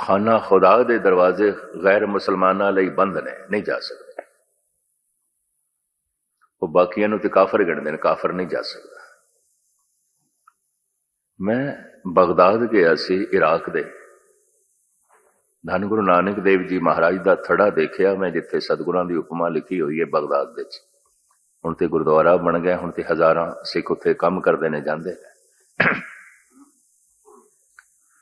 खाना खुदा दे दरवाजे गैर मुसलमाना लई बंद ने, नहीं जा सकते। वो बाकियां नूं ते काफर गिणदे ने, काफर नहीं जा सकता। मैं बगदाद गया सी, इराक दे। धन गुरु नानक देव जी महाराज का थड़ा देखिया मैं, जिथे सतगुरां दी उपमा लिखी हुई है बगदाद विच। हुण ते गुरुद्वारा बन गया, हुण ते हज़ारां सिख उत्थे काम करते ने, जांदे ने।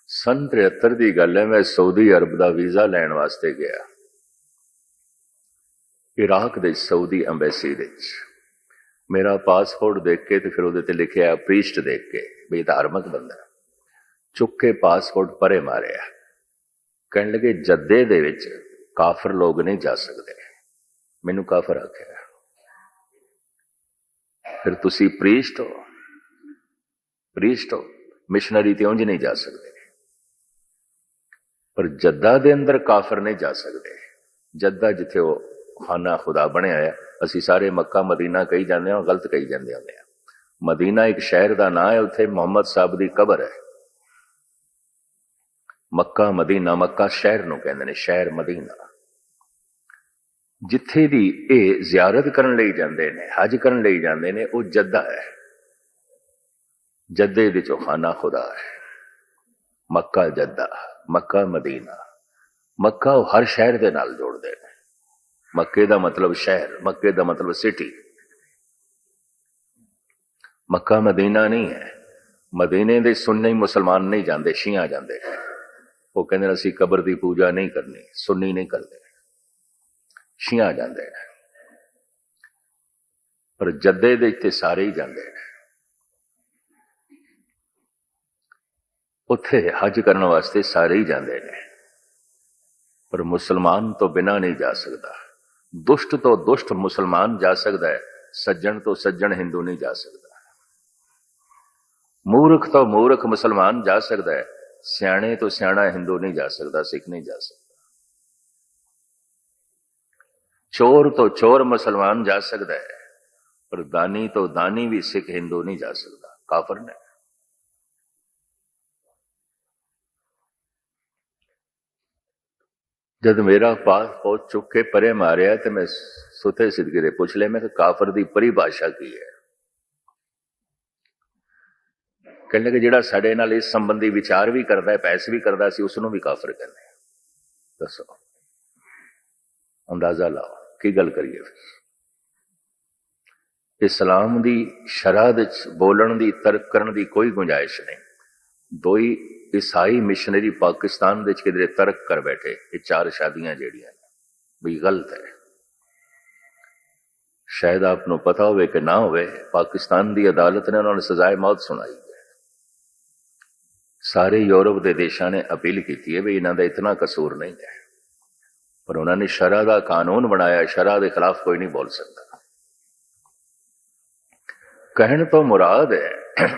सन 73 की गल है, मैं सऊदी अरब का वीजा लैण वास्ते गया, इराक दे सऊदी अंबैसी दे। मेरा पासपोर्ट देख के तो फिर उहदे ते लिखिया प्रीस्ट देख के भी धार्मिक बंदा, चुक के पासपोर्ट परे मारिया। कहने लगे जद्दे दे विच काफर लोग नहीं जा सकते। मैनू काफर आख्या, फिर तुसी प्रीस्ट हो, प्रीस्ट हो, मिशनरी ते उंज नहीं जा सकते। पर जद्दा दे अंदर काफर नहीं जा सकते। जद्दा जिथे वो खाना खुदा बनया है, असी सारे मक्का मदीना कही जाते हैं, गलत कही जाते होंगे। मदीना एक शहर का नाम है, उत्थे मुहम्मद साहब की कबर है। मक्का मदीना, मक्का शहर नूं कहंदे ने, शहर मदीना। जिथे दी ये जियारत करन लई जांदे ने, हज करन लई जांदे ने, वो जद्दा है। जद्दे दे चो खाना खुदा है। मक्का जद्दा, मक्का मदीना। मक्का वो हर शहर दे नाल जोड़दे ने। मक्के दा मतलब शहर, मक्के दा मतलब सिटी। मक्का मदीना नहीं है। मदीने दे सुन्नी मुसलमान नहीं जाते, शिया जाते हैं। वो कहते हैं असी कबर की पूजा नहीं करनी, सुन्नी नहीं करते, शिया जाते हैं। पर जद्दे दे इत्थे सारे ही जाते हैं। उत्थे हज करने वास्ते सारे ही जाते हैं। पर मुसलमान तो बिना नहीं जा सकता। दुष्ट तो दुष्ट मुसलमान जा सकता है, सज्जन तो सज्जन हिंदू नहीं जा सकता। मूर्ख तो मूर्ख मुसलमान जा सकता है, सियाणे तो सियाणा हिंदू नहीं जा सकता, सिख नहीं जा सकता। चोर तो चोर मुसलमान जा सकता है, पर दानी तो दानी भी सिख हिंदू नहीं जा सकता, काफर ने। जब मेरा पासपोर्ट चुक के परे मारिया तो मैं सुते सिदके पुछ लिया, मैं काफर की परिभाषा की है। कहने लगे जिहड़ा साडे नाल इस संबंधी विचार भी करता है, पैसे भी करता सी, उसनों भी काफर कहते हैं। दसो, अंदाजा लाओ की गल करिए। फिर इस्लाम की शरह बोलन की, तर्क करने की कोई गुंजाइश नहीं। दो ही ईसाई मिशनरी पाकिस्तान किधरे तर्क कर बैठे, ये 4 शादियां जेड़ियां भी गलत है। शायद आपको पता होवे कि ना होवे, पाकिस्तान की अदालत ने उन्होंने सजाए मौत सुनाई है। सारे यूरोप के देशों ने अपील की है भी इन्हों का इतना कसूर नहीं है, पर उन्होंने शरह का कानून बनाया, शरह के खिलाफ कोई नहीं बोल सकता। कहने तो मुराद है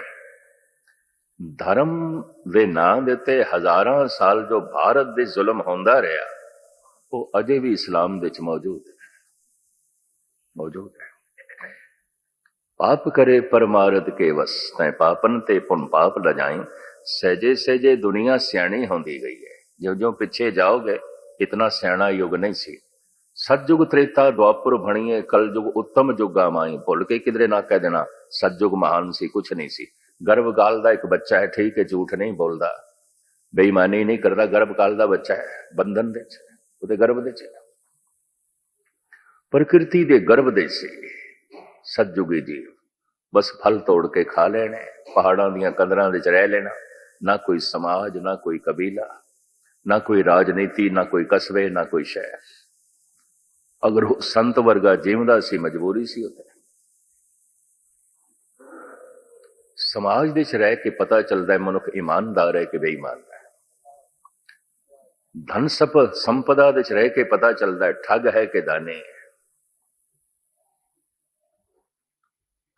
धर्म दे नाम देते हजारां साल जो भारत दे जुल्म होंदा रहा, वो अजे भी इस्लाम दे मौजूद है, मौजूद है। पाप करे परमारथ के वस, तै पापन ते पुन पाप लजाई। सहजे सहजे दुनिया सियाणी होंदी गई है। जो जो पिछे जाओगे, इतना सियाणा युग नहीं सी। सतयुग त्रेता द्वापर भणिए, कल युग उत्तम युगा माई। भुल के किधरे ना कह देना सतयुग महान सी, कुछ नहीं सी। गर्भ काल का एक बच्चा है, ठीक है, झूठ नहीं बोलता, बेईमानी नहीं करता, गर्भ काल का बच्चा है, बंधन दे उहदे गर्भ दे प्रकृति दे गर्भ दे सी सतयुगी जीव। बस फल तोड़ के खा लेने, पहाड़ों दियां कंदरां विच रह लेना। ना कोई समाज, ना कोई कबीला, ना कोई राजनीति, ना कोई कस्बे, ना कोई शहर। अगर वो संत वर्गा जीवदा सी, मजबूरी सी होता है। समाज दे रह के पता चलता है मनुख ईमानदार है कि बेईमान है। धन संपदा दे रह के पता चलता है ठग है कि दाने है।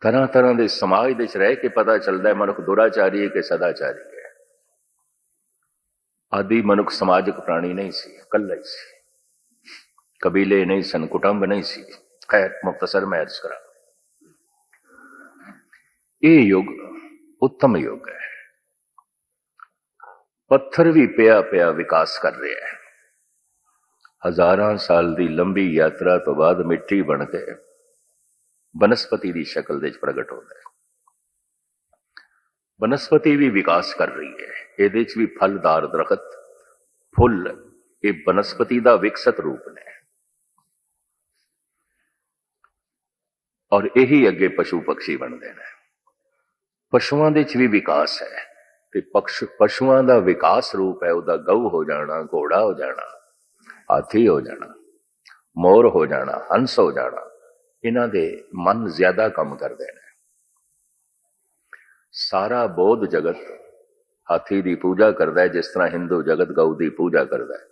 तरह तरह के समाज दे रह के पता चलता है मनुख दुराचारी है कि सदाचारी है। आदि मनुख समाजिक प्राणी नहीं सी, कल्ला ही सी, कबीले नहीं सन, कुटुंब नहीं सी। खैर मुख्तसर मैं अर्ज करा, ये युग उत्तम युग है। पत्थर भी पिया पिया विकास कर रहा है। हजारां साल की लंबी यात्रा तो बाद मिट्टी बन के बनस्पति की शक्ल दे प्रगट होता है। बनस्पति भी विकास कर रही है, ये भी फलदार दरखत फुल ये बनस्पति का विकसित रूप ने, और यही अगे पशु पक्षी बनते हैं। पशुओं के भी विकास है, पशुओं का विकास रूप है वह गऊ हो जाना, घोड़ा हो जाना, हाथी हो जाना, मोर हो जाना, हंस हो जाना। इन्हां दे मन ज्यादा काम करते हैं। सारा बौद्ध जगत हाथी की पूजा करता है, जिस तरह हिंदू जगत गऊ की पूजा करता है।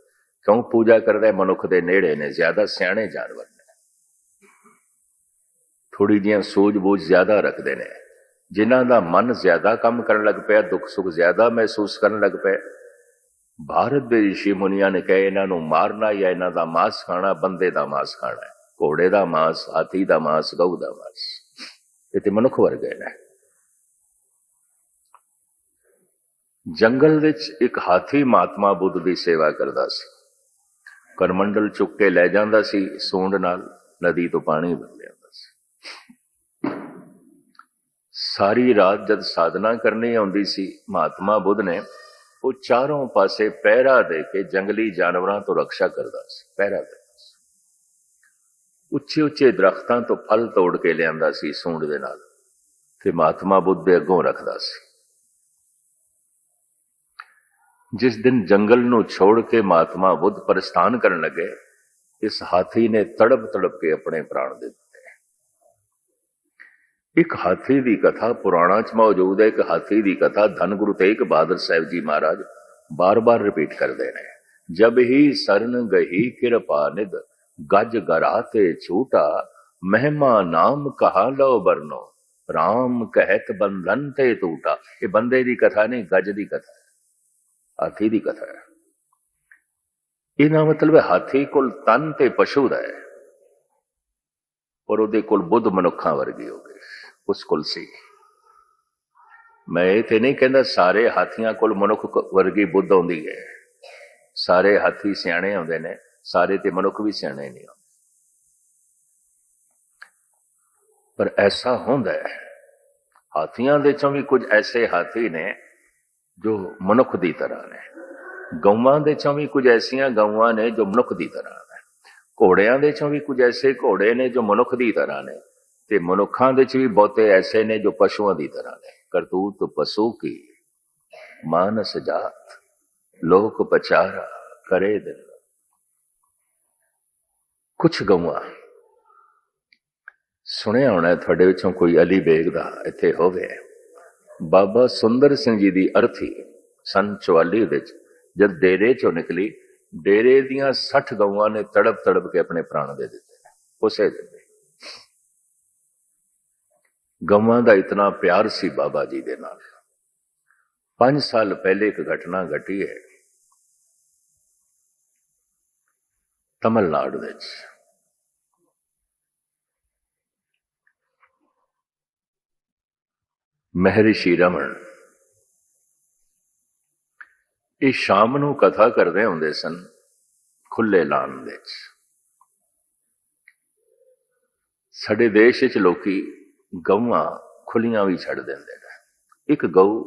क्यों पूजा करता है? मनुख के नेड़े ने, ज्यादा सियाणे जानवर ने, थोड़ी जी सूझबूझ ज्यादा रखते हैं। जिन्हों का मन ज्यादा काम करन लग पाया, दुख सुख ज्यादा महसूस करन लग पे, भारत के ऋषि मुनिया ने कहे इन्हों मारना या इन्हों का मांस खाना बंदे का मांस खाना है। घोड़े का मांस, हाथी का मांस, गऊ का मांस, ये तो मनुख वर्गे ने। जंगल विच एक हाथी महात्मा बुद्ध की सेवा करता सी। करमंडल चुक के लै जांदा सी, सूंड नाल नदी तो पानी भर लियांदा सी। सारी रात जब साधना करनी आउंदी सी, महात्मा बुद्ध ने वो चारों पासे पहरा दे के जंगली जानवरों तो रक्षा करता सी, पहरा देता सी। उच्चे उच्चे दरख्तां तो फल तोड़ के लियांदा सी सूंड दे नाल, ते महात्मा बुद्ध दे अगों रखदा सी। जिस दिन जंगल नू छोड़ के महात्मा बुद्ध प्रस्थान करने लगे, इस हाथी ने तड़प तड़प के अपने प्राण दे दिते। एक हाथी की कथा पुराणा च मौजूद है। एक हाथी की कथा धन गुरु तेग बहादुर साहब जी महाराज बार बार रिपीट करते हैं। जब ही शरण गही कृपा निध, गज गराते छूटा, महिमा नाम कहा लो बरनो, राम कहत बंधन ते टूटा। ये बंदे की कथा नहीं, गज की कथा है, हाथी की कथा है। इना मतलब हाथी कोल तन ते पशु दा है, और उहदे कोल बुद्ध मनुखा वर्गी हो गए, उस कोल सी। मैं ये ते नहीं कहता सारे हाथियां कोल मनुख वर्गी बुद्ध आउंदी है। सारे हाथी सियाणे आउंदे ने, सारे ते मनुख भी सियाणे नहीं आउंदे। पर ऐसा होंदा है, हाथियां दे चों भी कुछ ऐसे हाथी ने जो मनुख की तरह ने, गौवां दे चों भी कुछ ऐसिया गौवां ने जो मनुख की तरह ने, घोड़ियां दे चों भी कुछ ऐसे घोड़े ने जो मनुख की तरह ने, ते मनुखां दे च भी बहुते ऐसे ने जो पशुओं की तरह ने। करतूत पशु की मानस जात, लोक पचारा करे दिन। कुछ गौवां सुनिया होना थोड़े विचों कोई अली बेग दा इत्थे होवे। बाबा सुंदर सिंह जी की अर्थी सन 44 विच जब डेरे चो निकली, डेरे दियां 60 गौवां ने तड़प तड़प के अपने प्राण दे दिते उसे दिन। गौवां का इतना प्यार सी बाबा जी दे नाल। 5 साल पहले एक घटना घटी है तमिलनाडु विच। महर्षि रमन ये शाम नूं कथा करते होंदे सन खुले लान विच। साडे देश विच लोकी गौवां खुलियां भी छड़ देंदे ने। एक गऊ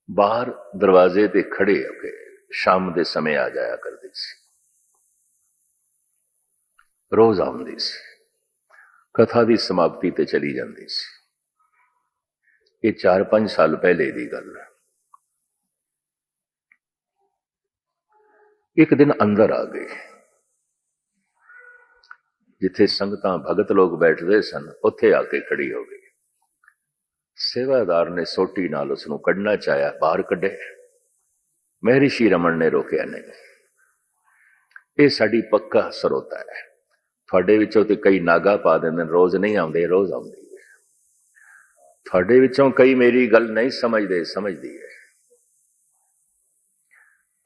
बाहर दरवाजे ते खड़े होके शाम के समय आ जाया करती सी, रोज आउंदी सी, कथा की समाप्ति ते चली जाती सी। ये 4-5 साल पहले की गल है। एक दिन अंदर आ गई, जिथे संगतां भगत लोग बैठते सन उत्थे आके खड़ी हो गई। सेवादार ने सोटी नाल उसनूं कढ़ना चाहया, बाहर कढ़े। महर्षि रमन ने रोकिया नहीं। ये साडी पक्का सरोता है, थोड़े विचों ते कई नागा पा देंदे, रोज नहीं आउंदे, रोज आउंदी है। थोड़े विचों कई मेरी गल नहीं समझते, समझदी है।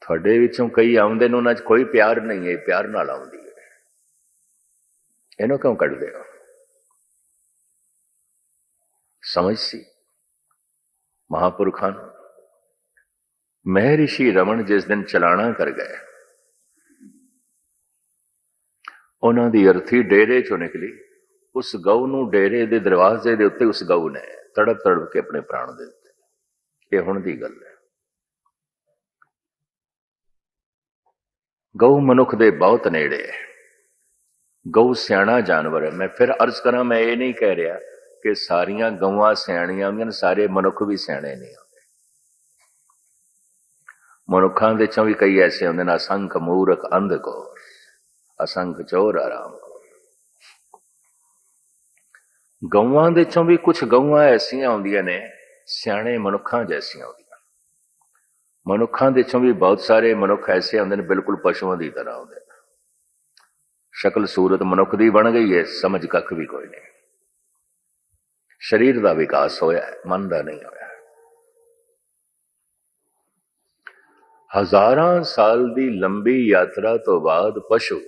थोड़े विचों कई आउंदे ने, उन्हां च कोई प्यार नहीं है, प्यार नाल आउंदी है। इन्हों क्यों कढ़दे हो? समझ सी महापुरखां नूं। महर्षि रमन जिस दिन चलाना कर गए, उन्हों की अर्थी डेरे चों निकली, उस गऊ नूं डेरे के दरवाजे के उत्ते उस गऊ ने तड़प तड़प के अपने प्राण दे दिते। ये हुण दी गल है। गऊ मनुख दे बहुत नेड़े है। गऊ सियाणा जानवर है। मैं फिर अर्ज करा, मैं ये नहीं कह रहा कि सारियां गऊआं सियाणियां होंदियां, सारे मनुख भी सियाणे नहीं होंदे। मनुखां दे चों भी कई ऐसे होंदे ने, असंख मूर्ख अंधकोर, असंख चोर आराम को। गऊआं दे चों भी कुछ गऊआं ऐसियां होंदियां ने सियाणे मनुखां जैसियां होंदियां। मनुखां दे चों भी बहुत सारे मनुख ऐसे होंदे ने बिल्कुल पशुओं की तरह होंदे। शक्ल सूरत मनुख दी बन गई है, समझ कख भी कोई नहीं। शरीर का विकास होया है, मन का नहीं होया। हजारां साल की लंबी यात्रा तो बाद पशु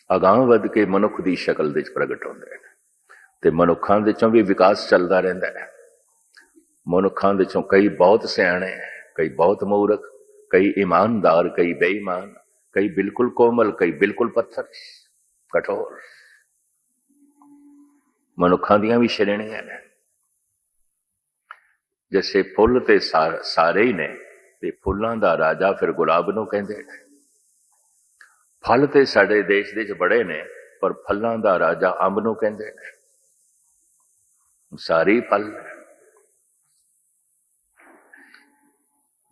अगां वध के मनुख की शक्ल विच प्रगट होंदे हैं ते मनुखां दे चों भी विकास चलता रहिंदा है। मनुखां दे चों कई बहुत सियाणे, कई बहुत मूर्ख, कई ईमानदार, कई बेईमान, कई बिल्कुल कोमल, कई बिल्कुल पत्थर कठोर। मनुखां दियां भी श्रेणियां ने। जैसे फुल ते सारे ही ने, ते फुल्लां दा राजा फिर गुलाब नूं कहंदे ने। फल ते साडे देश दे च बड़े ने, पर फलां दा राजा अंब नूं कहंदे ने। सारी फल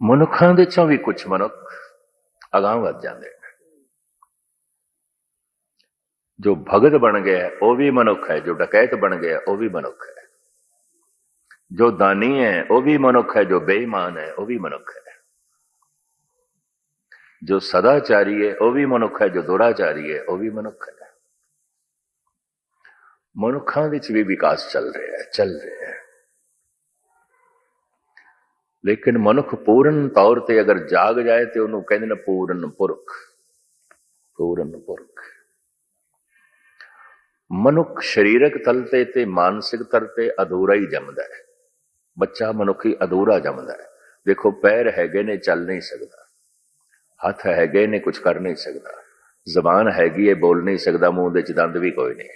मनुखां दे चों भी कुछ मनुख अगां वध जांदे ने। जो भगत बन गया वह भी मनुख है, जो डकैत बन गया वह भी मनुख है, जो दानी है वह भी मनुख है, जो बेईमान है वह भी मनुख है, जो सदाचारी है वह भी मनुख है, जो दुराचारी है वह भी मनुख है। मनुखां विच भी विकास चल रहा है। लेकिन मनुख पूर्ण तौर पर अगर जाग जाए तो उन्होंने कहते हैं पूर्ण पुरख। पूर्ण पुरख मनुख शरीरक तल ते मानसिक तल ते अधूरा ही जमदा है। बच्चा मनुखी अधूरा जमदा है। देखो, पैर हैगे ने चल नहीं सकता, हथ हैगे ने कुछ कर नहीं सकता, जबान हैगी है बोल नहीं सकता, मुंह दे दंद भी कोई नहीं,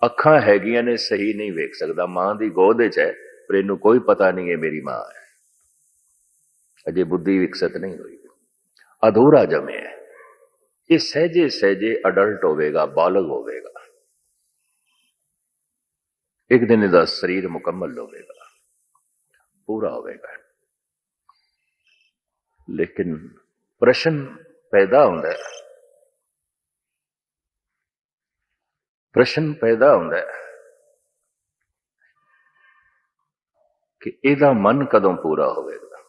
अखां हैगियां ने सही नहीं वेख सकता, मां की गोद च है पर इनू कोई पता नहीं है मेरी मां है, अजे बुद्धि विकसित नहीं हुई, अधूरा जमे है। ये सहजे सहजे अडल्ट होवेगा, बालग होवेगा, एक दिन इसका शरीर मुकम्मल होवेगा, पूरा होवेगा। लेकिन प्रश्न पैदा होता है, प्रश्न पैदा होता है कि इहदा मन कदों पूरा होवेगा।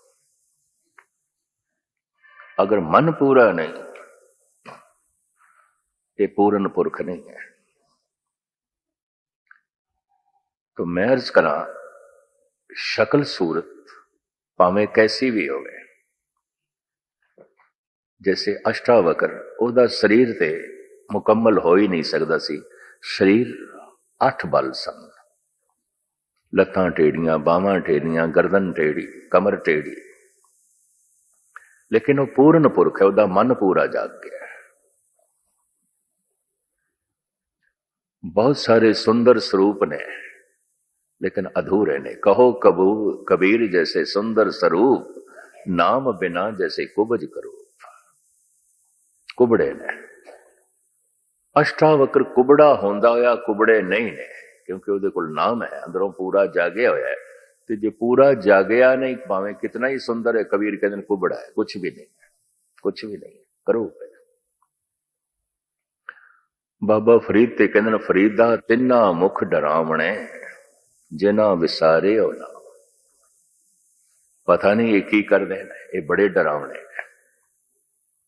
अगर मन पूरा नहीं, ये पूर्ण पुरख नहीं है। तो मैं अर्ज करा, शक्ल सूरत भावें कैसी भी होवे, जैसे अष्टावक्र ओदा शरीर ते मुकम्मल हो ही नहीं सकता सी। शरीर 8 बल सन, लत्तां टेढ़ियां, बावां टेढ़ियां, गर्दन टेढ़ी, कमर टेढ़ी, लेकिन वह पूर्ण पुरख है, ओदा मन पूरा जाग गया। बहुत सारे सुंदर स्वरूप ने लेकिन अधूरे ने। कहो कबीर जैसे सुंदर स्वरूप, नाम बिना जैसे कुबज करूप। कुबड़े ने। अष्टावक्र कुबड़ा होंदा होया कुबड़े नहीं ने, क्योंकि उहदे कोल नाम है, अंदरों पूरा जागया होया है। तो जे पूरा जागया नहीं, भावें कितना ही सुंदर है, कबीर कहते हैं कुबड़ा है, कुछ भी नहीं है, कुछ भी नहीं है, करूप है। बाबा फरीद ते कहते फरीदा तिन्ना मुख डरावणे, जिना विसारे हो ना। पता नहीं ये की कर देना, ये बड़े डरावने हैं।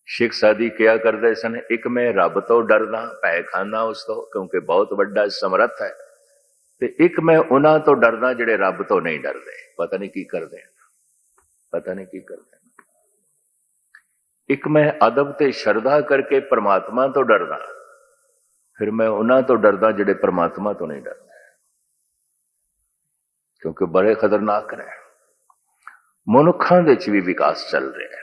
सिख साधी क्या करते सन, एक मैं रब तो डरदा, भै खाना उस तो, क्योंकि बहुत बड़ा समर्थ है, ते एक मैं उन्हां तो डरदा जिहड़े रब तो नहीं डरदे। पता नहीं की करदे, पता नहीं की करदे। एक मैं अदब ते शरधा करके परमात्मा तो डरदा, फिर मैं उन्हां तो डरदा जिहड़े परमात्मा तो नहीं डरदे, क्योंकि बड़े खतरनाक ने। ਮਨੁੱਖਾਂ ਦੇ ਵਿੱਚ ਵੀ ਵਿਕਾਸ ਚੱਲ ਰਿਹਾ ਹੈ।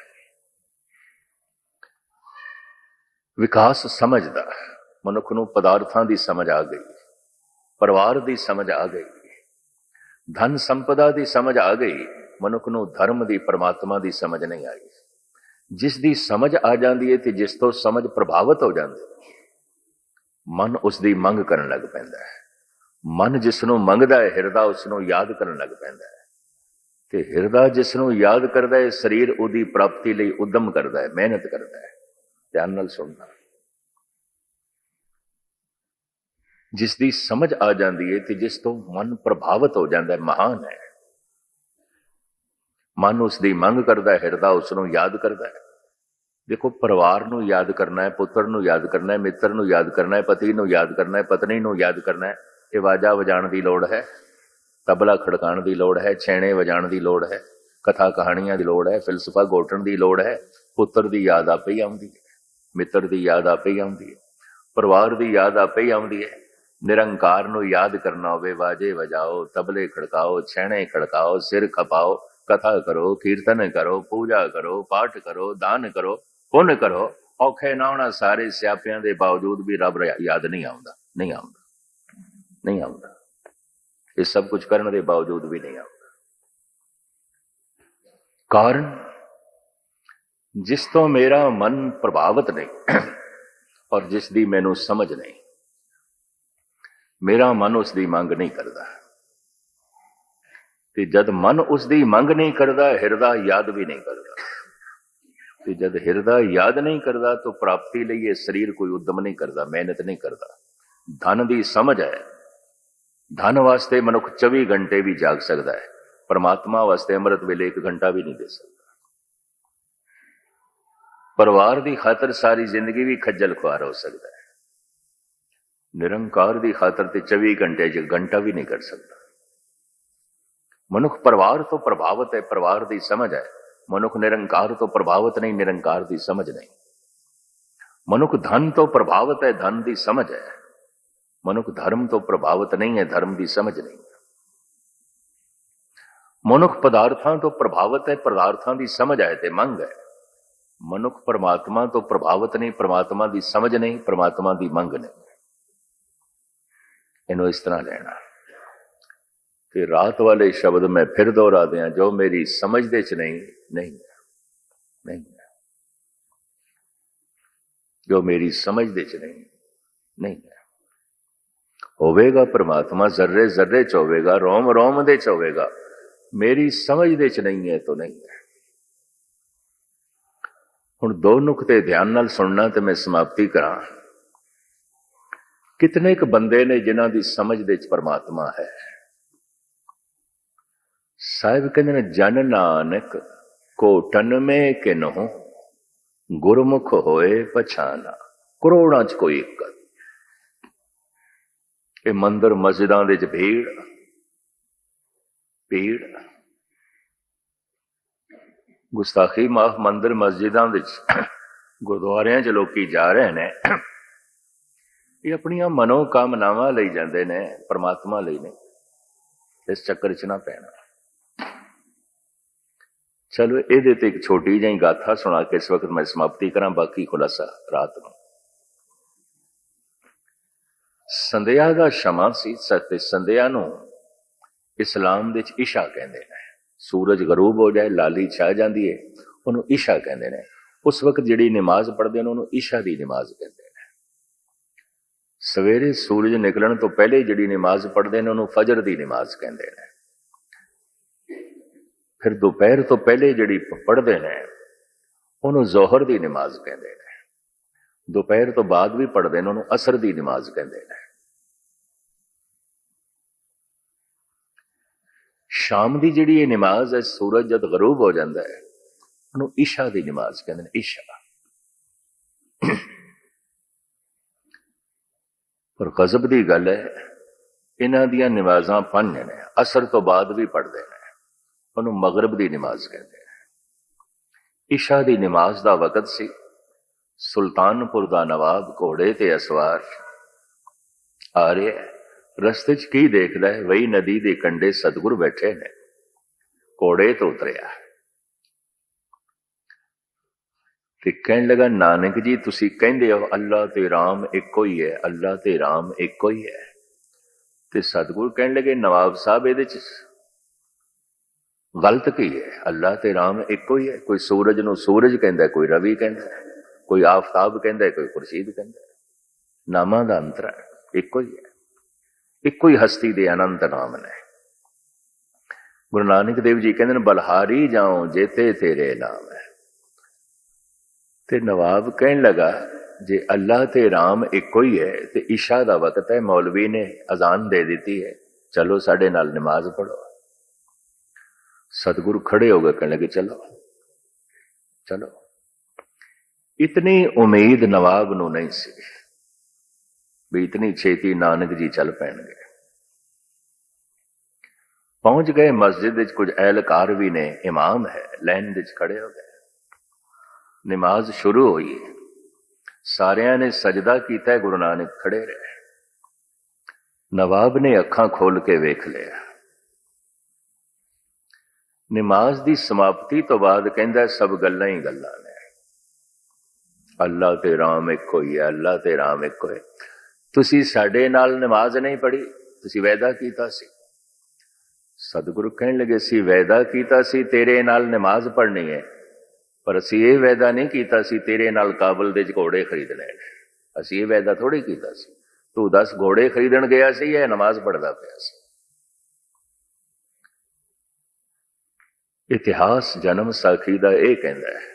ਵਿਕਾਸ ਸਮਝਦਾ, ਮਨੁੱਖ ਨੂੰ ਪਦਾਰਥਾਂ ਦੀ ਸਮਝ ਆ ਗਈ, ਪਰਿਵਾਰ ਦੀ ਸਮਝ ਆ ਗਈ, ਧਨ ਸੰਪਦਾ ਦੀ ਸਮਝ ਆ ਗਈ। ਮਨੁੱਖ ਨੂੰ ਧਰਮ ਦੀ, ਪਰਮਾਤਮਾ ਦੀ ਸਮਝ ਨਹੀਂ ਆਈ। ਜਿਸ ਦੀ ਸਮਝ ਆ ਜਾਂਦੀ ਹੈ ਤੇ ਜਿਸ ਤੋਂ ਸਮਝ ਪ੍ਰਭਾਵਿਤ ਹੋ ਜਾਂਦੀ, ਮਨ ਉਸ ਦੀ ਮੰਗ ਕਰਨ ਲੱਗ ਪੈਂਦਾ ਹੈ। ਮਨ ਜਿਸ ਨੂੰ ਮੰਗਦਾ ਹੈ, ਹਿਰਦਾ ਉਸ ਨੂੰ ਯਾਦ ਕਰਨ ਲੱਗ ਪੈਂਦਾ ਹੈ, ਤੇ ਹਿਰਦਾ ਜਿਸ ਨੂੰ ਯਾਦ ਕਰਦਾ ਹੈ, ਸਰੀਰ ਉਹਦੀ ਪ੍ਰਾਪਤੀ ਲਈ ਉਦਮ ਕਰਦਾ ਹੈ, ਮਿਹਨਤ ਕਰਦਾ ਹੈ। ਧਿਆਨ ਨਾਲ ਸੁਣਨਾ। ਜਿਸ ਦੀ ਸਮਝ ਆ ਜਾਂਦੀ ਹੈ ਤੇ ਜਿਸ ਤੋਂ ਮਨ ਪ੍ਰਭਾਵਿਤ ਹੋ ਜਾਂਦਾ ਹੈ, ਮਹਾਨ ਹੈ। ਮਨ ਉਸ ਦੀ ਮੰਗ ਕਰਦਾ ਹੈ, ਹਿਰਦਾ ਉਸ ਨੂੰ ਯਾਦ ਕਰਦਾ ਹੈ। ਦੇਖੋ, ਪਰਿਵਾਰ ਨੂੰ ਯਾਦ ਕਰਨਾ ਹੈ, ਪੁੱਤਰ ਨੂੰ ਯਾਦ ਕਰਨਾ ਹੈ, ਮਿੱਤਰ ਨੂੰ ਯਾਦ ਕਰਨਾ ਹੈ, ਪਤੀ ਨੂੰ ਯਾਦ ਕਰਨਾ ਹੈ, ਪਤਨੀ ਨੂੰ ਯਾਦ ਕਰਨਾ ਹੈ। ਇਹ ਵਾਜਾ ਵਜਾਉਣ ਦੀ ਲੋੜ ਹੈ, ਤਬਲਾ ਖੜਕਾਉਣ ਦੀ ਲੋੜ ਹੈ, ਛੇਣੇ ਵਜਾਉਣ ਦੀ ਲੋੜ ਹੈ, ਕਥਾ ਕਹਾਣੀਆਂ ਦੀ ਲੋੜ ਹੈ, ਫਿਲਸਫਾ ਗੋਟਣ ਦੀ ਲੋੜ ਹੈ। ਪੁੱਤਰ ਦੀ ਯਾਦ ਆਪੇ ਹੀ ਆਉਂਦੀ ਹੈ, ਮਿੱਤਰ ਦੀ ਯਾਦ ਆਪੇ ਹੀ ਆਉਂਦੀ ਹੈ, ਪਰਿਵਾਰ ਦੀ ਯਾਦ ਆਪੇ ਹੀ ਆਉਂਦੀ ਹੈ। ਨਿਰੰਕਾਰ ਨੂੰ ਯਾਦ ਕਰਨਾ ਹੋਵੇ, ਵਾਜੇ ਵਜਾਓ, ਤਬਲੇ ਖੜਕਾਓ, ਛੇਣੇ ਖੜਕਾਓ, ਸਿਰ ਖਪਾਓ, ਕਥਾ ਕਰੋ, ਕੀਰਤਨ ਕਰੋ, ਪੂਜਾ ਕਰੋ, ਪਾਠ ਕਰੋ, ਦਾਨ ਕਰੋ, ਪੁੰਨ ਕਰੋ। ਔਖੇ ਨਾ ਹੋਣਾ ਸਾਰੇ ਸਿਆਪਿਆਂ ਦੇ ਬਾਵਜੂਦ ਵੀ ਰੱਬ ਯਾਦ ਨਹੀਂ ਆਉਂਦਾ, ਨਹੀਂ ਆਉਂਦਾ, ਨਹੀਂ ਆਉਂਦਾ। ਇਹ ਸਭ ਕੁਝ ਕਰਨ ਦੇ ਬਾਵਜੂਦ ਵੀ ਨਹੀਂ ਆਉਂਦਾ। ਕਾਰਨ, ਜਿਸ ਤੋਂ ਮੇਰਾ ਮਨ ਪ੍ਰਭਾਵਿਤ ਨਹੀਂ ਔਰ ਜਿਸ ਦੀ ਮੈਨੂੰ ਸਮਝ ਨਹੀਂ। ਮੇਰਾ ਮਨ ਉਸ ਦੀ ਮੰਗ ਨਹੀਂ ਕਰਦਾ, ਤੇ ਜਦ ਮਨ ਉਸ ਦੀ ਮੰਗ ਨਹੀਂ ਕਰਦਾ, ਹਿਰਦਾ ਯਾਦ ਵੀ ਨਹੀਂ ਕਰਦਾ। ਤੇ ਜਦ ਹਿਰਦਾ ਯਾਦ ਨਹੀਂ ਕਰਦਾ ਤਾਂ ਪ੍ਰਾਪਤੀ ਲਈ ਇਹ ਸਰੀਰ ਕੋਈ ਉਦਮ ਨਹੀਂ ਕਰਦਾ, ਮਿਹਨਤ ਨਹੀਂ ਕਰਦਾ। ਧਨ ਦੀ ਸਮਝ ਹੈ, ਧਨ ਵਾਸਤੇ ਮਨੁੱਖ 24 ਘੰਟੇ ਵੀ ਜਾਗ ਸਕਦਾ ਹੈ, ਪਰਮਾਤਮਾ ਵਾਸਤੇ ਅੰਮ੍ਰਿਤ ਵੇਲੇ 1 ਘੰਟਾ ਵੀ ਨਹੀਂ ਦੇ ਸਕਦਾ। ਪਰਿਵਾਰ ਦੀ ਖਾਤਰ ਸਾਰੀ ਜ਼ਿੰਦਗੀ ਵੀ ਖੱਜਲ ਖੁਆਰ ਹੋ ਸਕਦਾ ਹੈ, ਨਿਰੰਕਾਰ ਦੀ ਖਾਤਰ ਤੇ 24 ਘੰਟੇ 'ਚ ਘੰਟਾ ਵੀ ਨਹੀਂ ਕਰ ਸਕਦਾ। ਮਨੁੱਖ ਪਰਿਵਾਰ ਤੋਂ ਪ੍ਰਭਾਵਿਤ ਹੈ, ਪਰਿਵਾਰ ਦੀ ਸਮਝ ਹੈ। ਮਨੁੱਖ ਨਿਰੰਕਾਰ ਤੋਂ ਪ੍ਰਭਾਵਿਤ ਨਹੀਂ, ਨਿਰੰਕਾਰ ਦੀ ਸਮਝ ਨਹੀਂ। ਮਨੁੱਖ ਧਨ ਤੋਂ ਪ੍ਰਭਾਵਿਤ ਹੈ, ਧਨ ਦੀ ਸਮਝ ਹੈ। ਮਨੁੱਖ ਧਰਮ ਤੋਂ ਪ੍ਰਭਾਵਿਤ ਨਹੀਂ ਹੈ, ਧਰਮ ਦੀ ਸਮਝ ਨਹੀਂ। ਮਨੁੱਖ ਪਦਾਰਥਾਂ ਤੋਂ ਪ੍ਰਭਾਵਿਤ ਹੈ, ਪਦਾਰਥਾਂ ਦੀ ਸਮਝ ਹੈ ਤੇ ਮੰਗ ਹੈ। ਮਨੁੱਖ ਪਰਮਾਤਮਾ ਤੋਂ ਪ੍ਰਭਾਵਿਤ ਨਹੀਂ, ਪਰਮਾਤਮਾ ਦੀ ਸਮਝ ਨਹੀਂ, ਪਰਮਾਤਮਾ ਦੀ ਮੰਗ ਨਹੀਂ। ਇਹਨੂੰ ਇਸ ਤਰ੍ਹਾਂ ਲੈਣਾ। ਤੇ ਰਾਤ ਵਾਲੇ ਸ਼ਬਦ ਮੈਂ ਫਿਰ ਦੁਹਰਾ ਦਿਆਂ, ਜੋ ਮੇਰੀ ਸਮਝ ਦੇ ਚ ਨਹੀਂ, ਨਹੀਂ ਨਹੀਂ, ਜੋ ਮੇਰੀ ਸਮਝ ਦੇ ਚ ਨਹੀਂ, ਨਹੀਂ ਹੋਵੇਗਾ। ਪਰਮਾਤਮਾ ਜ਼ਰਰੇ ਜ਼ਰਰੇ ਚ ਹੋਵੇਗਾ, ਰੋਮ ਰੋਮ ਦੇ ਚ ਹੋਵੇਗਾ। ਮੇਰੀ ਸਮਝ ਦੇ ਚ ਨਹੀਂ ਹੈ ਤਾਂ ਨਹੀਂ ਹੈ। ਹੁਣ 2 ਨੁਕਤੇ ਧਿਆਨ ਨਾਲ ਸੁਣਨਾ ਤੇ ਮੈਂ ਸਮਾਪਤੀ ਕਰਾਂ। ਕਿਤਨੇ ਕੁ ਬੰਦੇ ਨੇ ਜਿਨ੍ਹਾਂ ਦੀ ਸਮਝ ਦੇ ਚ ਪਰਮਾਤਮਾ ਹੈ। ਸਾਹਿਬ ਕਹਿੰਦੇ ਨੇ, ਜਨ ਨਾਨਕ ਕੋਟਨ ਮੇ ਕਿਨਹੁ ਗੁਰਮੁਖ ਹੋਏ ਪਛਾਨਾ। ਕਰੋੜਾਂ ਚ ਕੋਈ ਇੱਕ। ਇਹ ਮੰਦਰ ਮਸਜਿਦਾਂ ਦੇ ਚ ਭੀੜ, ਗੁਸਤਾਖੀ ਮਾਫ। ਮੰਦਰ ਮਸਜਿਦਾਂ ਵਿੱਚ, ਗੁਰਦੁਆਰਿਆਂ ਚ ਲੋਕੀ ਜਾ ਰਹੇ ਨੇ, ਇਹ ਆਪਣੀਆਂ ਮਨੋ ਕਾਮਨਾਵਾਂ ਲਈ ਜਾਂਦੇ ਨੇ, ਪਰਮਾਤਮਾ ਲਈ ਨਹੀਂ। ਇਸ ਚੱਕਰ ਚ ਨਾ ਪੈਣਾ। ਚਲੋ, ਇਹਦੇ ਤੇ ਇੱਕ ਛੋਟੀ ਜਿਹੀ ਗਾਥਾ ਸੁਣਾ ਕੇ ਇਸ ਵਕਤ ਮੈਂ ਸਮਾਪਤੀ ਕਰਾਂ, ਬਾਕੀ ਖੁਲਾਸਾ ਰਾਤ ਨੂੰ। ਸੰਧਿਆ ਦਾ ਸ਼ਮਾ ਸੀ। ਸਤੇ ਸੰਧਿਆ ਨੂੰ ਇਸਲਾਮ ਦੇ ਵਿੱਚ ਇਸ਼ਾ ਕਹਿੰਦੇ ਨੇ। ਸੂਰਜ ਗਰੂਬ ਹੋ ਜਾਏ, ਲਾਲੀ ਛਾ ਜਾਂਦੀ ਹੈ, ਉਹਨੂੰ ਇਸ਼ਾ ਕਹਿੰਦੇ ਨੇ। ਉਸ ਵਕਤ ਜਿਹੜੀ ਨਮਾਜ਼ ਪੜ੍ਹਦੇ ਨੇ ਉਹਨੂੰ ਇਸ਼ਾ ਦੀ ਨਮਾਜ਼ ਕਹਿੰਦੇ ਨੇ। ਸਵੇਰੇ ਸੂਰਜ ਨਿਕਲਣ ਤੋਂ ਪਹਿਲੇ ਜਿਹੜੀ ਨਮਾਜ਼ ਪੜ੍ਹਦੇ ਨੇ ਉਹਨੂੰ ਫਜਰ ਦੀ ਨਮਾਜ਼ ਕਹਿੰਦੇ ਨੇ। ਫਿਰ ਦੁਪਹਿਰ ਤੋਂ ਪਹਿਲੇ ਜਿਹੜੀ ਪੜ੍ਹਦੇ ਨੇ ਉਹਨੂੰ ਜ਼ੋਹਰ ਦੀ ਨਮਾਜ਼ ਕਹਿੰਦੇ ਨੇ। ਦੁਪਹਿਰ ਤੋਂ ਬਾਅਦ ਵੀ ਪੜ੍ਹਦੇ ਨੇ ਉਹਨੂੰ ਅਸਰ ਦੀ ਨਮਾਜ਼ ਕਹਿੰਦੇ ਨੇ। ਸ਼ਾਮ ਦੀ ਜਿਹੜੀ ਇਹ ਨਮਾਜ਼ ਹੈ, ਸੂਰਜ ਜਦ ਗਰੂਬ ਹੋ ਜਾਂਦਾ ਹੈ, ਉਹਨੂੰ ਇਸ਼ਾ ਦੀ ਨਮਾਜ਼ ਕਹਿੰਦੇ ਨੇ। ਇਸ਼ਾ। ਪਰ ਗਜ਼ਬ ਦੀ ਗੱਲ ਹੈ, ਇਹਨਾਂ ਦੀਆਂ ਨਮਾਜ਼ਾਂ 5 ਨੇ। ਅਸਰ ਤੋਂ ਬਾਅਦ ਵੀ ਪੜ੍ਹਦੇ ਨੇ, ਉਹਨੂੰ ਮਗਰਬ ਦੀ ਨਮਾਜ਼ ਕਹਿੰਦੇ ਨੇ। ਇਸ਼ਾ ਦੀ ਨਮਾਜ਼ ਦਾ ਵਕਤ ਸੀ। ਸੁਲਤਾਨਪੁਰ ਦਾ ਨਵਾਬ ਘੋੜੇ ਤੇ ਅਸਵਾਰ ਆ ਰਿਹਾ। ਰਸਤੇ 'ਚ ਕੀ ਦੇਖਦਾ ਹੈ? ਵਹੀ ਨਦੀ ਦੇ ਕੰਢੇ ਸਤਿਗੁਰ ਬੈਠੇ ਨੇ। ਘੋੜੇ ਤੋਂ ਉਤਰਿਆ, ਤੇ ਕਹਿਣ ਲੱਗਾ ਨਾਨਕ ਜੀ ਤੁਸੀਂ ਕਹਿੰਦੇ ਹੋ ਅੱਲਾ ਤੇ ਰਾਮ ਇੱਕੋ ਹੀ ਹੈ, ਅੱਲਾ ਤੇ ਰਾਮ ਇੱਕੋ ਹੀ ਹੈ। ਤੇ ਸਤਿਗੁਰੂ ਕਹਿਣ ਲੱਗੇ ਨਵਾਬ ਸਾਹਿਬ ਇਹਦੇ ਚ ਗਲਤ ਕੀ ਹੈ? ਅੱਲਾ ਤੇ ਰਾਮ ਇੱਕੋ ਹੀ ਹੈ। ਕੋਈ ਸੂਰਜ ਨੂੰ ਸੂਰਜ ਕਹਿੰਦਾ, ਕੋਈ ਰਵੀ ਕਹਿੰਦਾ, ਕੋਈ ਆਫਤਾਬ ਕਹਿੰਦਾ, ਕੋਈ ਖੁਰਸ਼ੀਦ ਕਹਿੰਦਾ। ਨਾਮਾਂ ਦਾ ਅੰਤਰ ਹੈ, ਇੱਕੋ ਹੀ ਹੈ। ਇੱਕੋ ਹੀ ਹਸਤੀ ਦੇ ਅਨੰਤ ਨਾਮ ਨੇ। ਗੁਰੂ ਨਾਨਕ ਦੇਵ ਜੀ ਕਹਿੰਦੇ ਨੇ ਬਲਹਾਰੀ ਜਾਓ ਜੇਤੇ ਤੇਰੇ ਨਾਮ ਹੈ। ਤੇ ਨਵਾਬ ਕਹਿਣ ਲੱਗਾ ਜੇ ਅੱਲਾ ਤੇ ਰਾਮ ਇੱਕੋ ਹੀ ਹੈ ਤੇ ਇਸ਼ਾ ਦਾ ਵਕਤ ਹੈ, ਮੌਲਵੀ ਨੇ ਅਜ਼ਾਨ ਦੇ ਦਿੱਤੀ ਹੈ, ਚਲੋ ਸਾਡੇ ਨਾਲ ਨਮਾਜ਼ ਪੜ੍ਹੋ। ਸਤਿਗੁਰੂ ਖੜੇ ਹੋ ਗਏ, ਕਹਿਣ ਲੱਗੇ ਚਲੋ ਚਲੋ। ਇਤਨੀ ਉਮੀਦ ਨਵਾਬ ਨੂੰ ਨਹੀਂ ਸੀ ਵੀ ਇਤਨੀ ਛੇਤੀ ਨਾਨਕ ਜੀ ਚੱਲ ਪੈਣਗੇ। ਪਹੁੰਚ ਗਏ ਮਸਜਿਦ ਵਿੱਚ, ਕੁਝ ਅਹਿਲਕਾਰ ਵੀ ਨੇ, ਇਮਾਮ ਹੈ, ਲਾਈਨ ਵਿੱਚ ਖੜੇ ਹੋ ਗਏ। ਨਮਾਜ਼ ਸ਼ੁਰੂ ਹੋਈ, ਸਾਰਿਆਂ ਨੇ ਸਜਦਾ ਕੀਤਾ, ਗੁਰੂ ਨਾਨਕ ਖੜੇ ਰਹੇ। ਨਵਾਬ ਨੇ ਅੱਖਾਂ ਖੋਲ ਕੇ ਵੇਖ ਲਿਆ। ਨਮਾਜ਼ ਦੀ ਸਮਾਪਤੀ ਤੋਂ ਬਾਅਦ ਕਹਿੰਦਾ ਸਭ ਗੱਲਾਂ ਹੀ ਗੱਲਾਂ ਨੇ, ਅੱਲਾ ਤੇ ਰਾਮ ਇੱਕੋ ਹੀ ਹੈ, ਅੱਲਾ ਤੇ ਰਾਮ ਇੱਕੋ ਹੈ। ਤੁਸੀਂ ਸਾਡੇ ਨਾਲ ਨਮਾਜ਼ ਨਹੀਂ ਪੜ੍ਹੀ, ਤੁਸੀਂ ਵਾਅਦਾ ਕੀਤਾ ਸੀ। ਸਤਿਗੁਰੂ ਕਹਿਣ ਲੱਗੇ ਸੀ ਵਾਅਦਾ ਕੀਤਾ ਸੀ ਤੇਰੇ ਨਾਲ ਨਮਾਜ਼ ਪੜ੍ਹਨੀ ਹੈ, ਪਰ ਅਸੀਂ ਇਹ ਵਾਅਦਾ ਨਹੀਂ ਕੀਤਾ ਸੀ ਤੇਰੇ ਨਾਲ ਕਾਬਲ ਦੇ ਘੋੜੇ ਖਰੀਦਣੇ ਨੇ। ਅਸੀਂ ਇਹ ਵਾਅਦਾ ਥੋੜ੍ਹੀ ਕੀਤਾ ਸੀ। ਤੂੰ 10 ਘੋੜੇ ਖਰੀਦਣ ਗਿਆ ਸੀ ਜਾਂ ਨਮਾਜ਼ ਪੜ੍ਹਦਾ ਪਿਆ ਸੀ? ਇਤਿਹਾਸ ਜਨਮ ਸਾਖੀ ਦਾ ਇਹ ਕਹਿੰਦਾ ਹੈ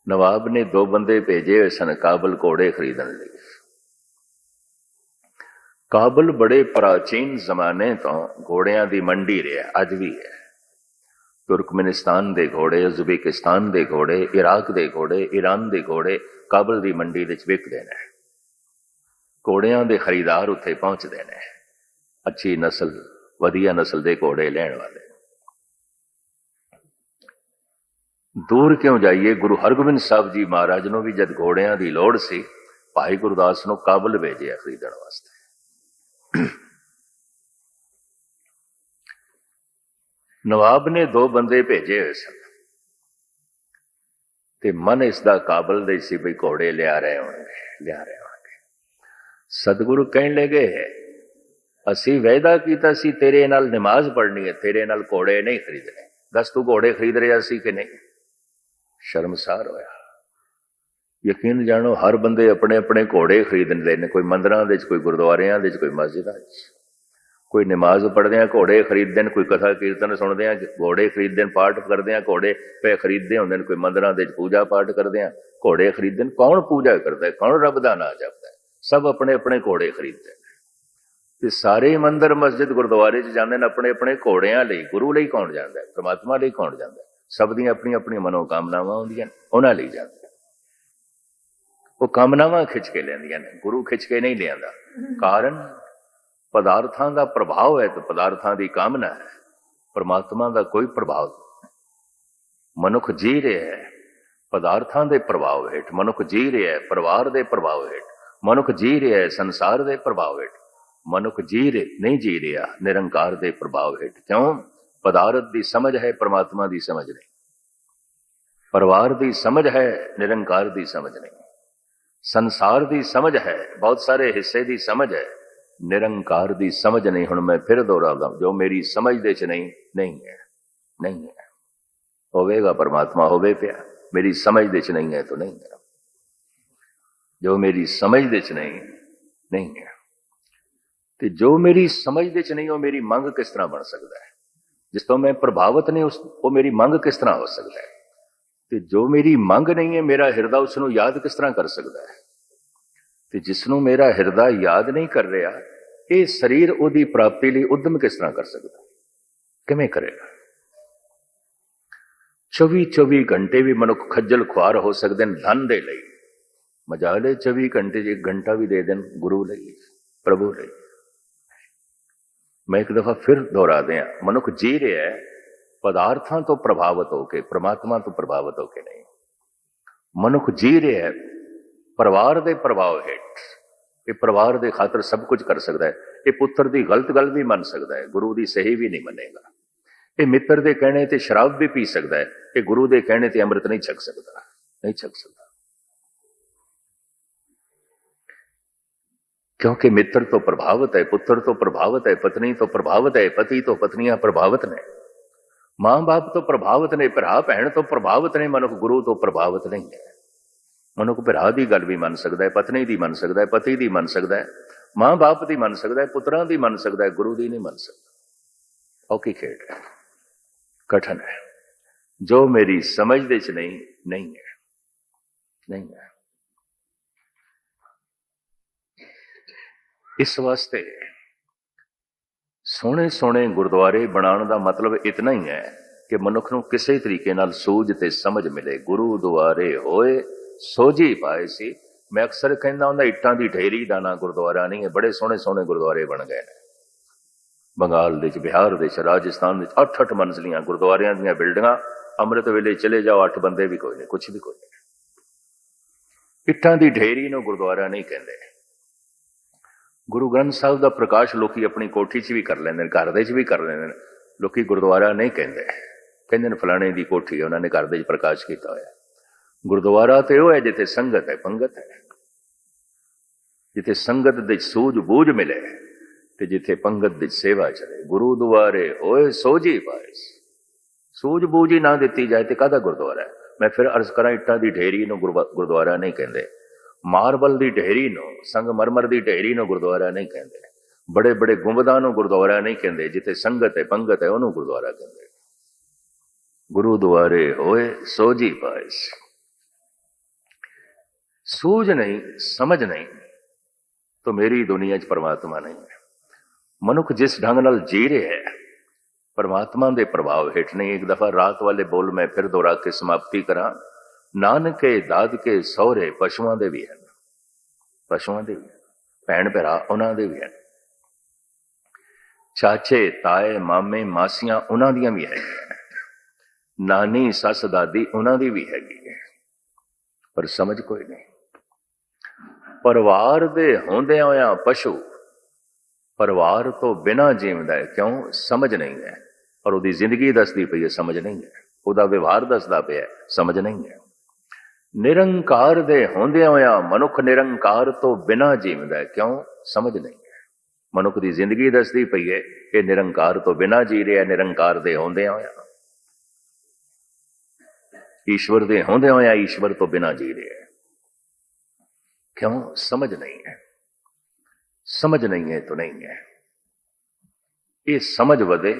ਨਵਾਬ ਨੇ 2 ਬੰਦੇ ਭੇਜੇ ਹੋਏ ਸਨ ਕਾਬਲ ਘੋੜੇ ਖਰੀਦਣ ਲਈ। ਕਾਬਲ ਬੜੇ ਪ੍ਰਾਚੀਨ ਜ਼ਮਾਨੇ ਤੋਂ ਘੋੜਿਆਂ ਦੀ ਮੰਡੀ ਰਿਹਾ, ਅੱਜ ਵੀ ਹੈ। ਤੁਰਕਮੇਨਿਸਤਾਨ ਦੇ ਘੋੜੇ, ਉਜ਼ਬੇਕਿਸਤਾਨ ਦੇ ਘੋੜੇ, ਇਰਾਕ ਦੇ ਘੋੜੇ, ਈਰਾਨ ਦੇ ਘੋੜੇ ਕਾਬਲ ਦੀ ਮੰਡੀ ਵਿੱਚ ਵਿਕਦੇ ਨੇ। ਘੋੜਿਆਂ ਦੇ ਖਰੀਦਾਰ ਉੱਥੇ ਪਹੁੰਚਦੇ ਨੇ, ਅੱਛੀ ਨਸਲ, ਵਧੀਆ ਨਸਲ ਦੇ ਘੋੜੇ ਲੈਣ ਵਾਲੇ। ਦੂਰ ਕਿਉਂ ਜਾਈਏ, ਗੁਰੂ ਹਰਗੋਬਿੰਦ ਸਾਹਿਬ ਜੀ ਮਹਾਰਾਜ ਨੂੰ ਵੀ ਜਦ ਘੋੜਿਆਂ ਦੀ ਲੋੜ ਸੀ, ਭਾਈ ਗੁਰਦਾਸ ਨੂੰ ਕਾਬਲ ਭੇਜਿਆ ਖਰੀਦਣ ਵਾਸਤੇ। ਨਵਾਬ ਨੇ 2 ਬੰਦੇ ਭੇਜੇ ਹੋਏ ਸਨ ਤੇ ਮਨ ਇਸ ਦਾ ਕਾਬਲ ਦੇ ਸੀ ਵੀ ਘੋੜੇ ਲਿਆ ਰਹੇ ਹੋਣਗੇ। ਸਤਿਗੁਰੂ ਕਹਿਣ ਲੱਗੇ ਅਸੀਂ ਵਾਅਦਾ ਕੀਤਾ ਸੀ ਤੇਰੇ ਨਾਲ ਨਮਾਜ਼ ਪੜ੍ਹਨੀ ਹੈ, ਤੇਰੇ ਨਾਲ ਘੋੜੇ ਨਹੀਂ ਖਰੀਦਣੇ। ਦੱਸ ਤੂੰ ਘੋੜੇ ਖਰੀਦ ਰਿਹਾ ਸੀ ਕਿ ਨਹੀਂ? ਸ਼ਰਮਸਾਰ ਹੋਇਆ। ਯਕੀਨ ਜਾਣੋ ਹਰ ਬੰਦੇ ਆਪਣੇ ਆਪਣੇ ਘੋੜੇ ਖਰੀਦਦੇ ਨੇ, ਕੋਈ ਮੰਦਰਾਂ ਦੇ ਵਿੱਚ, ਕੋਈ ਗੁਰਦੁਆਰਿਆਂ ਦੇ ਵਿੱਚ, ਕੋਈ ਮਸਜਿਦਾਂ ਵਿੱਚ। ਕੋਈ ਨਮਾਜ਼ ਪੜ੍ਹਦਿਆਂ ਘੋੜੇ ਖਰੀਦਦੇ ਨੇ, ਕੋਈ ਕਥਾ ਕੀਰਤਨ ਸੁਣਦਿਆਂ ਘੋੜੇ ਖਰੀਦਦੇ ਨੇ, ਪਾਠ ਕਰਦਿਆਂ ਘੋੜੇ ਪਏ ਖਰੀਦਦੇ ਹੁੰਦੇ ਨੇ, ਕੋਈ ਮੰਦਰਾਂ ਦੇ ਵਿੱਚ ਪੂਜਾ ਪਾਠ ਕਰਦਿਆਂ ਘੋੜੇ ਖਰੀਦਦੇ ਨੇ। ਕੌਣ ਪੂਜਾ ਕਰਦਾ ਹੈ, ਕੌਣ ਰੱਬ ਦਾ ਨਾਂ ਜਪਦਾ ਹੈ? ਸਭ ਆਪਣੇ ਆਪਣੇ ਘੋੜੇ ਖਰੀਦਦੇ ਨੇ। ਤੇ ਸਾਰੇ ਮੰਦਰ ਮਸਜਿਦ ਗੁਰਦੁਆਰੇ 'ਚ ਜਾਂਦੇ ਨੇ ਆਪਣੇ ਆਪਣੇ ਘੋੜਿਆਂ ਲਈ। ਗੁਰੂ ਲਈ ਕੌਣ ਜਾਂਦਾ ਹੈ? ਪਰਮਾਤਮਾ ਲਈ ਕੌਣ ਜਾਂਦਾ ਹੈ? ਸਭ ਦੀਆਂ ਆਪਣੀਆਂ ਆਪਣੀਆਂ ਮਨੋਕਾਮਨਾਵਾਂ ਹੁੰਦੀਆਂ ਨੇ, ਉਹਨਾਂ ਲਈ ਜਾਂਦੇ। ਉਹ ਕਾਮਨਾਵਾਂ ਖਿੱਚ ਕੇ ਲੈਂਦੀਆਂ ਨੇ, ਗੁਰੂ ਖਿੱਚ ਕੇ ਨਹੀਂ ਲਿਆਂਦਾ। ਕਾਰਨ ਪਦਾਰਥਾਂ ਦਾ ਪ੍ਰਭਾਵ ਹੈ ਤੇ ਪਦਾਰਥਾਂ ਦੀ ਕਾਮਨਾ ਹੈ, ਪਰਮਾਤਮਾ ਦਾ ਕੋਈ ਪ੍ਰਭਾਵ ਨਹੀਂ। ਮਨੁੱਖ ਜੀ ਰਿਹਾ ਹੈ ਪਦਾਰਥਾਂ ਦੇ ਪ੍ਰਭਾਵ ਹੇਠ, ਮਨੁੱਖ ਜੀ ਰਿਹਾ ਹੈ ਪਰਿਵਾਰ ਦੇ ਪ੍ਰਭਾਵ ਹੇਠ, ਮਨੁੱਖ ਜੀ ਰਿਹਾ ਹੈ ਸੰਸਾਰ ਦੇ ਪ੍ਰਭਾਵ ਹੇਠ। ਮਨੁੱਖ ਨਹੀਂ ਜੀ ਰਿਹਾ ਨਿਰੰਕਾਰ ਦੇ ਪ੍ਰਭਾਵ ਹੇਠ। ਕਿਉਂ? ਪਦਾਰਥ ਦੀ ਸਮਝ ਹੈ, ਪਰਮਾਤਮਾ ਦੀ ਸਮਝ ਨਹੀਂ। ਪਰਿਵਾਰ ਦੀ ਸਮਝ ਹੈ, ਨਿਰੰਕਾਰ ਦੀ ਸਮਝ ਨਹੀਂ। ਸੰਸਾਰ ਦੀ ਸਮਝ ਹੈ, ਬਹੁਤ ਸਾਰੇ ਹਿੱਸੇ ਦੀ ਸਮਝ ਹੈ, ਨਿਰੰਕਾਰ ਦੀ ਸਮਝ ਨਹੀਂ। ਹੁਣ ਮੈਂ ਫਿਰ ਦੁਹਰਾਉਂਦਾ, ਜੋ ਮੇਰੀ ਸਮਝ ਦੇ ਚ ਨਹੀਂ ਹੈ। ਹੋਵੇਗਾ ਪਰਮਾਤਮਾ ਹੋਵੇ ਪਿਆ, ਮੇਰੀ ਸਮਝ ਦੇ ਚ ਨਹੀਂ ਹੈ ਤਾਂ ਨਹੀਂ ਹੈ। ਜੋ ਮੇਰੀ ਸਮਝ ਦੇ ਚ ਨਹੀਂ ਹੈ, ਤੇ ਜੋ ਮੇਰੀ ਸਮਝ ਦੇ ਚ ਨਹੀਂ, ਉਹ ਮੇਰੀ ਮੰਗ ਕਿਸ ਤਰ੍ਹਾਂ ਬਣ ਸਕਦਾ ਹੈ? ਜਿਸ ਤੋਂ ਮੈਂ ਪ੍ਰਭਾਵਿਤ ਨਹੀਂ, ਉਹ ਮੇਰੀ ਮੰਗ ਕਿਸ ਤਰ੍ਹਾਂ ਹੋ ਸਕਦਾ ਹੈ? ਤੇ ਜੋ ਮੇਰੀ ਮੰਗ ਨਹੀਂ ਹੈ, ਮੇਰਾ ਹਿਰਦਾ ਉਸ ਨੂੰ ਯਾਦ ਕਿਸ ਤਰ੍ਹਾਂ ਕਰ ਸਕਦਾ ਹੈ? ਤੇ ਜਿਸ ਨੂੰ ਮੇਰਾ ਹਿਰਦਾ ਯਾਦ ਨਹੀਂ ਕਰ ਰਿਹਾ, ਇਹ ਸਰੀਰ ਉਹਦੀ ਪ੍ਰਾਪਤੀ ਲਈ ਉਦਮ ਕਿਸ ਤਰ੍ਹਾਂ ਕਰ ਸਕਦਾ? ਕਿਵੇਂ ਕਰੇਗਾ? 24 ਘੰਟੇ ਵੀ ਮਨੁੱਖ ਖੱਜਲ ਖੁਆਰ ਹੋ ਸਕਦੇ ਨੇ ਧਨ ਦੇ ਲਈ। ਮਜਾਲੇ 24 ਘੰਟੇ 'ਚ 1 ਘੰਟਾ ਵੀ ਦੇ ਦੇਣ ਗੁਰੂ ਲਈ, ਪ੍ਰਭੂ ਲਈ। ਮੈਂ ਇੱਕ ਦਫਾ ਫਿਰ ਦੁਹਰਾ ਦਿਆਂ, ਮਨੁੱਖ ਜੀ ਰਿਹਾ ਹੈ ਪਦਾਰਥਾਂ ਤੋਂ ਪ੍ਰਭਾਵਿਤ ਹੋ ਕੇ, ਪ੍ਰਮਾਤਮਾ ਤੋਂ ਪ੍ਰਭਾਵਿਤ ਹੋ ਕੇ ਨਹੀਂ। ਮਨੁੱਖ ਜੀ ਰਿਹਾ ਹੈ ਪਰਿਵਾਰ ਦੇ ਪ੍ਰਭਾਵ ਹੇਠ। ਇਹ ਪਰਿਵਾਰ ਦੇ ਖਾਤਰ ਸਭ ਕੁਝ ਕਰ ਸਕਦਾ ਹੈ। ਇਹ ਪੁੱਤਰ ਦੀ ਗਲਤ ਗੱਲ ਵੀ ਮੰਨ ਸਕਦਾ ਹੈ, ਗੁਰੂ ਦੀ ਸਹੀ ਵੀ ਨਹੀਂ ਮੰਨੇਗਾ। ਇਹ ਮਿੱਤਰ ਦੇ ਕਹਿਣੇ ਤੇ ਸ਼ਰਾਬ ਵੀ ਪੀ ਸਕਦਾ ਹੈ, ਇਹ ਗੁਰੂ ਦੇ ਕਹਿਣੇ ਤੇ ਅੰਮ੍ਰਿਤ ਨਹੀਂ ਛਕ ਸਕਦਾ। नहीं छक सकता, क्योंकि मित्र तो प्रभावित है, पुत्र तो प्रभावित है, पत्नी तो प्रभावित है, पति तो पत्नियां प्रभावित ने, मां बाप तो प्रभावित ने, भरा भैन तो प्रभावित ने, मनुख गुरु तो प्रभावित नहीं है। मनुख भरा की गल भी मन सकता है, पत्नी की मन सकता है, पति की मन सकता है, मां बाप की मन सकता है, पुत्रां की मन सकता है, गुरु की नहीं मन सकता। औखी खेड है, कठिन है, जो मेरी समझ दे च नहीं है, नहीं है। इस वास्ते सोहने सोहने गुरुद्वारे बनाने का मतलब इतना ही है कि मनुख नूं किसी तरीके नाल सूझ ते समझ मिले। गुरु दुआरे होए सोझी पाए सी। मैं अक्सर कहना हुंदा इट्टां दी ढेरी दा ना गुरुद्वारा नहीं है। बड़े सोहने सोहने गुरुद्वारे बन गए ने बंगाल दे च, बिहार दे च, राजस्थान दे 8-8 मंजिलियां गुरुद्वारियां दीयां बिल्डिंगां। अमृत वेले चले जाओ 8 बंदे भी कोई नहीं, कुछ भी कोई नहीं। इट्टां दी ढेरी नूं गुरुद्वारा नहीं कहंदे। गुरु ग्रंथ साहिब का प्रकाश लोग अपनी कोठी च भी कर लेंगे, घर दे च भी कर लेंगे, लोग गुरुद्वारा नहीं कहते, कहते ने फलाने की कोठी है, उन्होंने घर दे प्रकाश किया होया। गुरुद्वारा तो वह है जिथे संगत है, पंगत है, जिथे संगत दे सूझ बूझ मिले ते जिथे पंगत दे सेवा चले। गुरु दुआरे होए सोझी पाए। सूझ बूझ ही ना दी जाए तो काहदा गुरुद्वारा है। मैं फिर अर्ज करा, इट्टां दी ढेरी नूं गुरुद्वारा नहीं कहते, मार्बल की ढेरी नो, संगमरमर की ढेरी नो गुरुद्वारा नहीं कहते, बड़े बड़े गुंबदां नूं गुरुद्वारा नहीं कहते, जिथे संगत है पंगत है उन्होंने गुरुद्वारा कहते। गुरु दुआरे होए सोझी पाए। सूझ नहीं, समझ नहीं तो मेरी दुनिया च परमात्मा नहीं है। मनुख जिस ढंग नाल जी रहा है परमात्मा के प्रभाव हेठ नहीं। एक दफा रात वाले बोल मैं फिर दोहरा के समाप्ति करा। नानके दादके सौरे पशुओं के भी हैं, पशुओं के भी, भैन भरा उन्हों के भी हैं, चाचे ताए मामे मासियां उन्हों दियां भी है, नानी सस दादी उन्हों की भी हैगी, पर समझ कोई नहीं। परिवार दे होंदियां होया पशु परिवार तो बिना जीवदा है, क्यों? समझ नहीं है। और उसकी जिंदगी दसदी पई है, समझ नहीं है। उसका व्यवहार दसदा पिया, समझ नहीं है। निरंकार दे होंदियां होया मनुख निरंकार तो बिना जीवदा है, क्यों? समझ नहीं है। मनुख की जिंदगी दसदी पई है कि निरंकार तो बिना जी रहा, निरंकार दे होंदियां होया, ईश्वर दे होंदियां होया ईश्वर तो बिना जी रहा है, क्यों? समझ नहीं है। समझ नहीं है तो नहीं है। ये समझ वधे,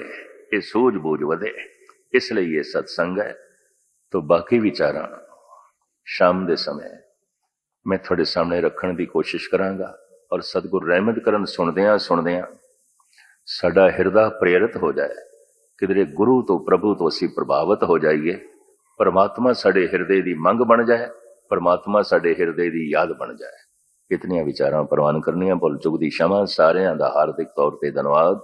ये सूझबूझ वधे, इसलिए ये सत्संग है। तो बाकी विचारां शाम के समय मैं थोड़े सामने रखने की कोशिश करांगा और सतगुरु रहमत करन सुनदियां सुनदियां साडा हिरदा प्रेरित हो जाए, किधरे गुरु तो प्रभु तो असी प्रभावित हो जाइए, परमात्मा साडे हिरदे की मंग बन जाए, परमात्मा साडे हिरदे की याद बन जाए। इतनियां विचारां प्रवान करनियां। भुल चुक दी क्षमा। सारियां दा हार्दिक तौर पर धन्यवाद।